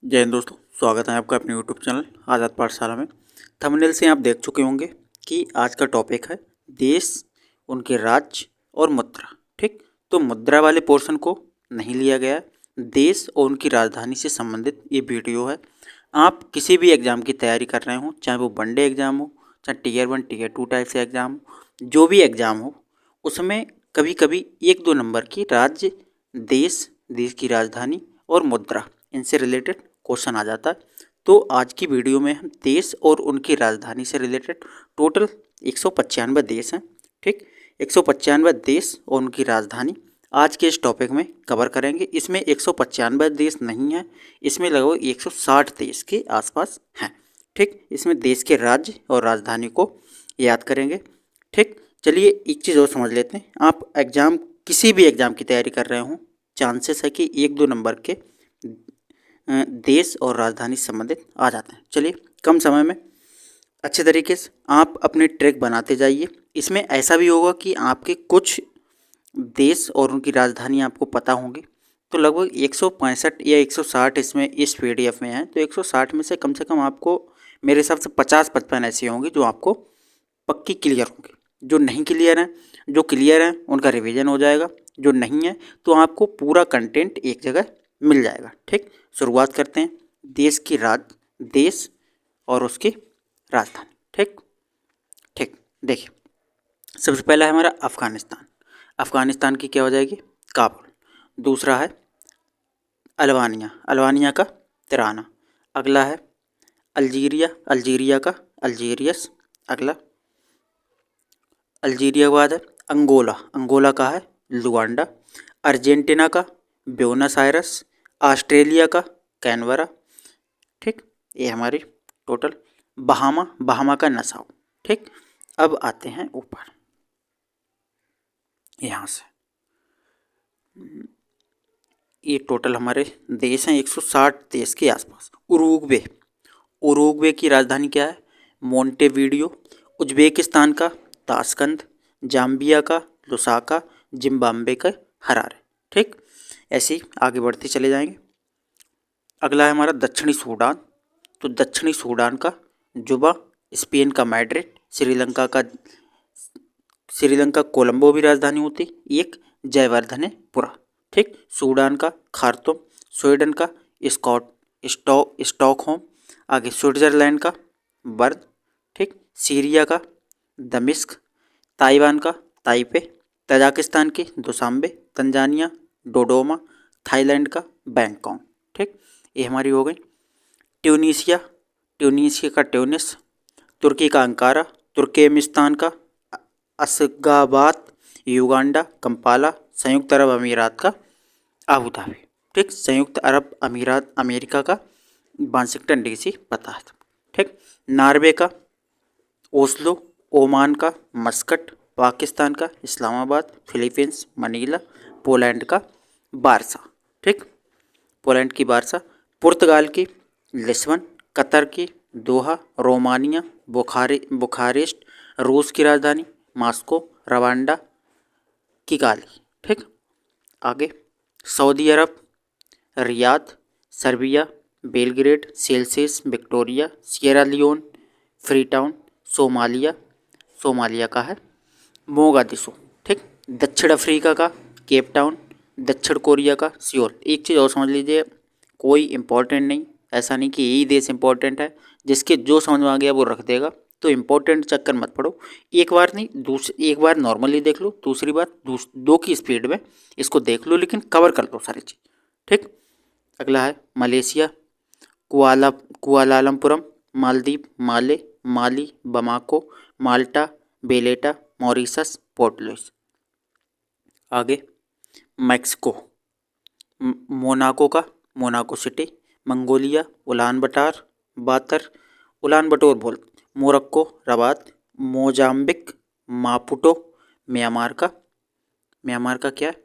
जय हिंद दोस्तों, स्वागत है आपका अपने यूट्यूब चैनल आज़ाद पाठशाला में। थंबनेल से आप देख चुके होंगे कि आज का टॉपिक है देश, उनके राज्य और मुद्रा। ठीक, तो मुद्रा वाले पोर्शन को नहीं लिया गया है। देश और उनकी राजधानी से संबंधित ये वीडियो है। आप किसी भी एग्ज़ाम की तैयारी कर रहे हो, चाहे वो वनडे एग्ज़ाम हो, चाहे टियर 1 टियर 2 टाइप से एग्ज़ाम हो, जो भी एग्ज़ाम हो, उसमें कभी कभी 1-2 नंबर की राज्य, देश, देश की राजधानी और मुद्रा, इनसे रिलेटेड क्वेश्चन आ जाता है। तो आज की वीडियो में हम देश और उनकी राजधानी से रिलेटेड टोटल 195 देश हैं। ठीक, 195 देश और उनकी राजधानी आज के इस टॉपिक में कवर करेंगे। इसमें 195 देश नहीं है, इसमें लगभग 160 देश के आसपास हैं। ठीक, इसमें देश के राज्य और राजधानी को याद करेंगे। ठीक, चलिए एक चीज़ और समझ लेते हैं। आप एग्ज़ाम, किसी भी एग्ज़ाम की तैयारी कर रहे हो, चांसेस है कि 1-2 नंबर के देश और राजधानी संबंधित आ जाते हैं। चलिए कम समय में अच्छे तरीके से आप अपने ट्रैक बनाते जाइए। इसमें ऐसा भी होगा कि आपके कुछ देश और उनकी राजधानी आपको पता होंगी, तो लगभग 165 या 160 इसमें इस PDF में है। तो 160 में से कम आपको मेरे हिसाब से 50-55 ऐसी होंगी जो आपको पक्की क्लियर होंगी। जो नहीं क्लियर हैं, जो क्लियर हैं उनका रिवीजन हो जाएगा, जो नहीं है तो आपको पूरा कंटेंट एक जगह मिल जाएगा। ठीक, शुरुआत करते हैं। देश और उसकी राजधानी। ठीक ठीक, देखिए सबसे पहला है हमारा अफ़गानिस्तान। अफ़गानिस्तान की क्या हो जाएगी? काबुल। दूसरा है अल्बानिया, अल्बानिया का तिराना। अगला है अल्जीरिया, अल्जीरिया का अल्जीरियस। अगला अल्जीरिया के बाद है अंगोला, अंगोला का है लुआंडा। अर्जेंटीना का ब्यूनस आयरस। ऑस्ट्रेलिया का कैनबरा। ठीक, ये हमारी टोटल। बहामा, बहामा का नसाउ। ठीक, अब आते हैं ऊपर यहाँ से। ये टोटल हमारे देश हैं 160 देश के आसपास। उरुग्वे, उरुग्वे की राजधानी क्या है? मोंटेवीडियो। उज्बेकिस्तान का ताशकंद। जाम्बिया का लुसाका। जिम्बाब्वे का हरारे। ठीक, ऐसे ही आगे बढ़ते चले जाएंगे। अगला है हमारा दक्षिणी सूडान। तो दक्षिणी सूडान का जुबा। स्पेन का मैड्रिड। श्रीलंका कोलंबो भी राजधानी होती, एक जयवर्धनेपुरा। ठीक, सूडान का खार्तूम। स्वीडन का स्टॉकहोम। आगे स्विट्जरलैंड का बर्न। ठीक, सीरिया का दमिश्क। ताइवान का ताइपे। तजाकिस्तान की दुशांबे। तंजानिया डोडोमा। थाईलैंड का बैंकॉक। ठीक, ये हमारी हो गई। ट्यूनीशिया, ट्यूनीशिया का ट्यूनिस। तुर्की का अंकारा। तुर्कमेनिस्तान का अशगाबाद। Uganda Kampala. संयुक्त अरब अमीरात का अबू धाबी। ठीक, संयुक्त अरब अमीरात अमेरिका का वाशिंगटन DC पता है। ठीक, नॉर्वे का ओस्लो। ओमान का मस्कट। पाकिस्तान का इस्लामाबाद। Philippines Manila. पोलैंड का बारसा। ठीक, पोलैंड की बारसा। पुर्तगाल की लिस्बन। कतर की दोहा। Romania Bucharest. रूस की राजधानी मॉस्को। Rwanda Kigali. ठीक, आगे सऊदी अरब Riyadh. Serbia Belgrade. Seychelles Victoria. Sierra Leone Freetown. Somalia, Somalia का है मोगादिशु। ठीक, दक्षिण अफ्रीका का केप टाउन। दक्षिण कोरिया का सियोल। एक चीज़ और समझ लीजिए, कोई इम्पोर्टेंट नहीं, ऐसा नहीं कि यही देश इम्पोर्टेंट है, जिसके जो समझ में आ गया वो रख देगा। तो इम्पोर्टेंट चक्कर मत पड़ो। एक बार नहीं, एक बार नॉर्मली देख लो, दूसरी बार 2 की स्पीड में इसको देख लो, लेकिन कवर कर लो सारी चीज़। ठीक, अगला है Malaysia Kuala Lumpur. Maldives Male. Mali Bamako. Malta Valletta. Mauritius Port Louis. आगे मैक्सिको मोनाको का Monaco City. Mongolia Ulan Bator बोल। Morocco Rabat. Mozambique Maputo. Myanmar का क्या है?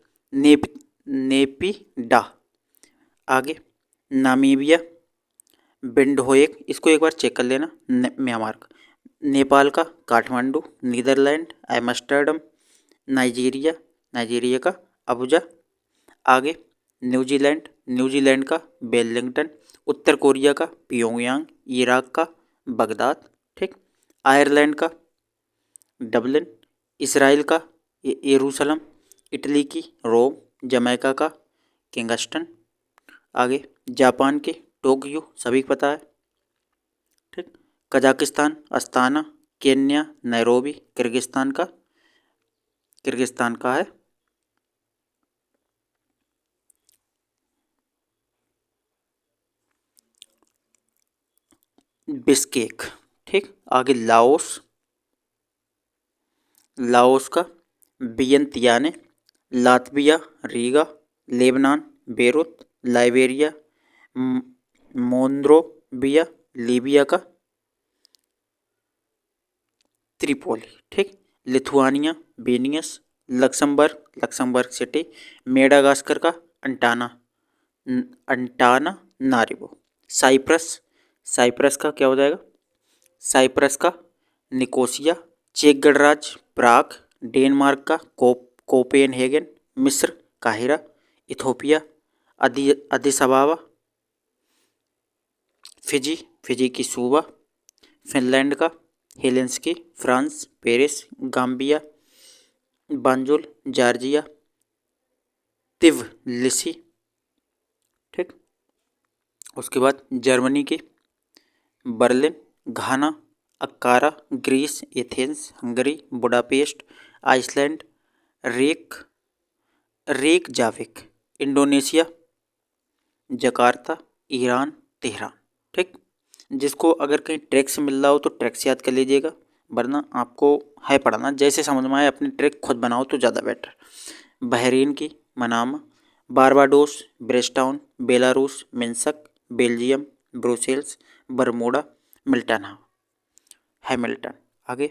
नेपिडा। आगे नामीबिया बिंडहोएक, इसको एक बार चेक कर लेना। म्यांमार का। नेपाल का काठमांडू। Netherlands Amsterdam. नाइजीरिया का अबुजा। आगे न्यूजीलैंड का वेलिंगटन। उत्तर कोरिया का प्योंगयांग, इराक का बगदाद, ठीक, आयरलैंड का डबलिन, इसराइल का यरूशलेम, इटली की रोम, जमैका का किंगस्टन, आगे जापान के टोक्यो, सभी को पता है, ठीक, Kazakhstan Astana, Kenya Nairobi, Kyrgyzstan का है बिस्केक, ठीक, आगे लाओस का Vientiane, Latvia Riga, Lebanon Beirut, Liberia Monrovia, Libya का त्रिपोली, ठीक, लिथुआनिया बेनियस, लक्समबर्ग सिटी, मेडागास्कर का अंटाना नारिबो, साइप्रस का क्या हो जाएगा, साइप्रस का निकोसिया, चेक गणराज्य प्राग, डेनमार्क का कोपेनहेगन, मिस्र काहिरा, इथोपिया अदिस अबाबा, फिजी की सूबा, फिनलैंड का Helsinki, France Paris, Gambia Banjul, Georgia Tbilisi, ठीक, उसके बाद जर्मनी की Berlin, Ghana Accra, Greece Athens, Hungary Budapest, Iceland Reykjavik, Indonesia Jakarta, Iran Tehran, ठीक। जिसको अगर कहीं ट्रैक से मिल रहा हो तो ट्रैक से याद कर लीजिएगा, वरना आपको है पढ़ना, जैसे समझ में आए अपनी ट्रैक खुद बनाओ तो ज़्यादा बेटर। बहरीन की Manama, Barbados Bridgetown, Belarus Minsk, Belgium Brussels, Bermuda Hamilton, आगे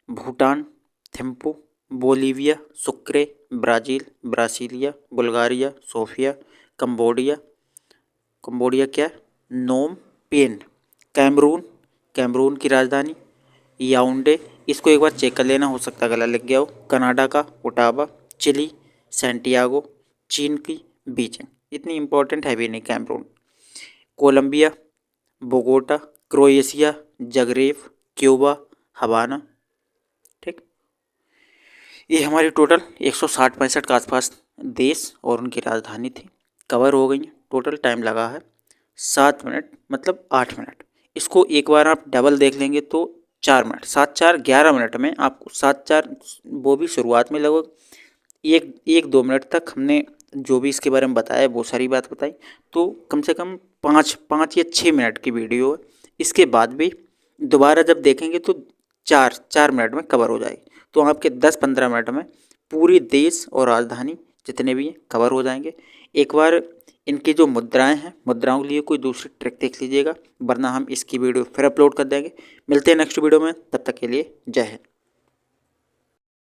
Bhutan Thimphu, Bolivia Sucre, Brazil Brasilia, Bulgaria Sofia, Cambodia क्या नोम पेन, कैमरून की राजधानी याउंडे, इसको एक बार चेक कर लेना, हो सकता है गलत लिख गया हो, कनाडा का ओटावा, चिली सैंटियागो, चीन की बीजिंग, इतनी इंपॉर्टेंट है भी नहीं Cameroon, Colombia Bogota, Croatia Zagreb, Cuba Havana, ठीक। ये हमारी टोटल 160-65 के आसपास देश और उनकी राजधानी थी, कवर हो गई। टोटल टाइम लगा है 7 मिनट, मतलब 8 मिनट। इसको एक बार आप डबल देख लेंगे तो 4 मिनट, 7-4 11 मिनट में आपको 7-4 वो भी शुरुआत में लगभग 1-2 मिनट तक हमने जो भी इसके बारे में बताया वो सारी बात बताई, तो कम से कम 5 या 6 मिनट की वीडियो है। इसके बाद भी दोबारा जब देखेंगे तो 4 मिनट में कवर हो जाएगी, तो आपके 10-15 मिनट में पूरी देश और राजधानी जितने भी हैं कवर हो जाएंगे। एक बार इनकी जो मुद्राएं हैं, मुद्राओं के लिए कोई दूसरी ट्रिक देख लीजिएगा, वरना हम इसकी वीडियो फिर अपलोड कर देंगे। मिलते हैं नेक्स्ट वीडियो में, तब तक के लिए जय हिंद।